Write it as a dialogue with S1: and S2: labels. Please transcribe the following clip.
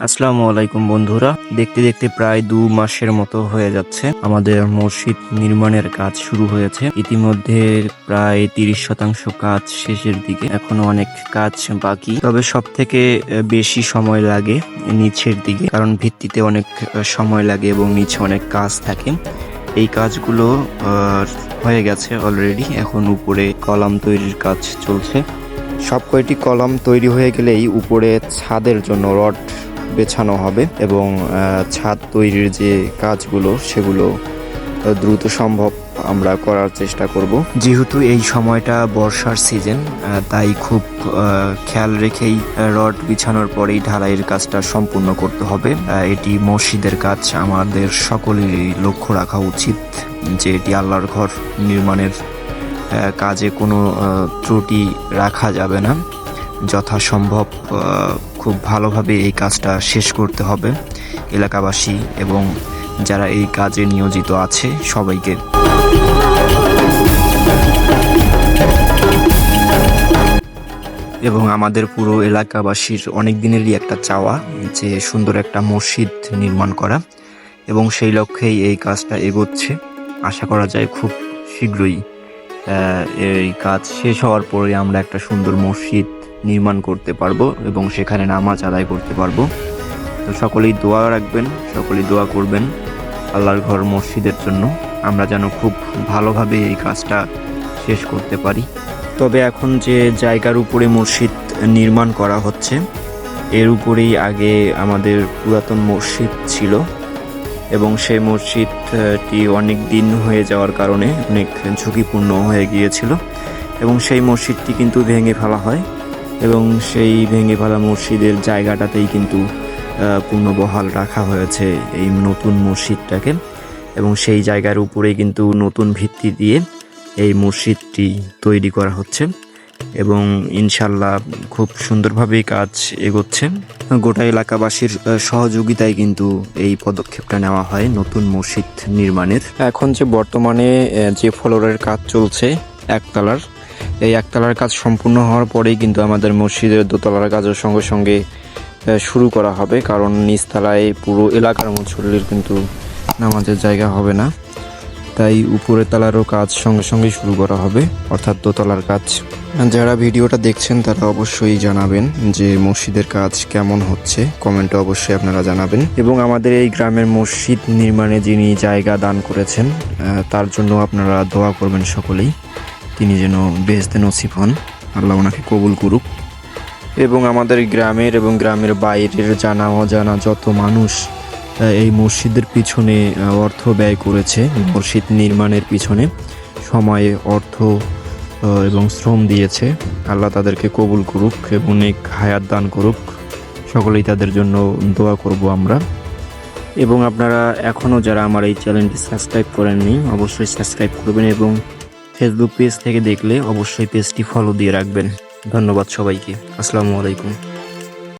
S1: আসসালামু আলাইকুম বন্ধুরা, দেখতে দেখতে প্রায় 2 মাসের মতো হয়ে যাচ্ছে আমাদের মসজিদ নির্মাণের কাজ শুরু হয়েছে। ইতিমধ্যে প্রায় 30% কাজ শেষের দিকে, এখনো অনেক কাজ বাকি। তবে সব থেকে বেশি সময় লাগে নিচের দিকে, কারণ ভিত্তিতে অনেক সময় লাগে এবং নিচে অনেক কাজ থাকে। এই কাজগুলো হয়ে গেছে অলরেডি, এখন উপরে কলাম তৈরির কাজ চলছে। সব কয়টি কলাম তৈরি হয়ে গেলেই উপরে ছাদের জন্য রড বেছানো হবে এবং ছাদ তৈরির যে কাজগুলো সেগুলো দ্রুত সম্ভব আমরা করার চেষ্টা করব। যেহেতু এই সময়টা বর্ষার সিজন, তাই খুব খেয়াল রেখেই রড বিছানোর পরেই ঢালাইয়ের কাজটা সম্পূর্ণ করতে হবে। এটি মসজিদের কাজ, আমাদের সকলেরই লক্ষ্য রাখা উচিত যে এটি আল্লাহর ঘর নির্মাণের কাজে কোনো ত্রুটি রাখা যাবে না। যথাসম্ভব খুব ভালোভাবে এই কাজটা শেষ করতে হবে এলাকাবাসী এবং যারা এই কাজে নিয়োজিত আছে সবাইকে। এবং আমাদের পুরো এলাকাবাসীর অনেক দিনেরই একটা চাওয়া যে সুন্দর একটা মসজিদ নির্মাণ করা, এবং সেই লক্ষ্যেই এই কাজটা এগোচ্ছে। আশা করা যায় খুব শীঘ্রই এই কাজ শেষ হওয়ার পরে আমরা একটা সুন্দর মসজিদ নির্মাণ করতে পারবো এবং সেখানে নামাজ আদায় করতে পারবো। তো সকলেই দোয়া রাখবেন, সকলেই দোয়া করবেন আল্লাহর ঘর মসজিদের জন্য, আমরা যেন খুব ভালোভাবে এই কাজটা শেষ করতে পারি। তবে এখন যে জায়গার উপরে মসজিদ নির্মাণ করা হচ্ছে, এর উপরেই আগে আমাদের পুরাতন মসজিদ ছিল এবং সেই মসজিদটি অনেক দিন হয়ে যাওয়ার কারণে অনেক ঝুঁকিপূর্ণ হয়ে গিয়েছিল এবং সেই মসজিদটি কিন্তু ভেঙে ফেলা হয় এবং সেই ভেঙে ফেলা মসজিদের জায়গাটাতেই কিন্তু পুনর্বহাল রাখা হয়েছে এই নতুন মসজিদটাকে, এবং সেই জায়গার উপরে কিন্তু নতুন ভিত্তি দিয়ে এই মসজিদটি তৈরি করা হচ্ছে এবং ইনশাল্লাহ খুব সুন্দরভাবেই কাজ এগোচ্ছে। গোটা এলাকাবাসীর সহযোগিতায় কিন্তু এই পদক্ষেপটা নেওয়া হয় নতুন মসজিদ নির্মাণের। এখন যে বর্তমানে যে ফ্লোরের কাজ চলছে একতলার, এই একতলার কাজ সম্পূর্ণ হওয়ার পরেই কিন্তু আমাদের মসজিদের দোতলার কাজের সঙ্গে সঙ্গে শুরু করা হবে, কারণ নিচতলায় পুরো এলাকার মুসল্লির কিন্তু নামাজের জায়গা হবে না, তাই উপরের তলারও কাজ সঙ্গে সঙ্গে শুরু করা হবে, অর্থাৎ দোতলার কাজ। যারা ভিডিওটা দেখছেন তারা অবশ্যই জানাবেন যে মসজিদের কাজ কেমন হচ্ছে, কমেন্টে অবশ্যই আপনারা জানাবেন। এবং আমাদের এই গ্রামের মসজিদ নির্মাণে যিনি জায়গা দান করেছেন তার জন্য আপনারা দোয়া করবেন সকলেই, তিনি যেন বেহেশতে নসিব হন, আল্লাহ ওনাকে কবুল করুক। এবং আমাদের গ্রামের এবং গ্রামের বাইরের জানা অজানা যত মানুষ এই মসজিদের পিছনে অর্থ ব্যয় করেছে, মসজিদ নির্মাণের পিছনে সময়, অর্থ এবং শ্রম দিয়েছে, আল্লাহ তাদেরকে কবুল করুক এবং নেক হায়াত দান করুক। সকলেই তাদের জন্য দোয়া করব আমরা। এবং আপনারা এখনও যারা আমার এই চ্যানেলটি সাবস্ক্রাইব করেননি অবশ্যই সাবস্ক্রাইব করবেন এবং ফেসবুক পেজ থেকে দেখলে অবশ্যই পেজটি ফলো দিয়ে রাখবেন। ধন্যবাদ সবাইকে। আসসালামু আলাইকুম।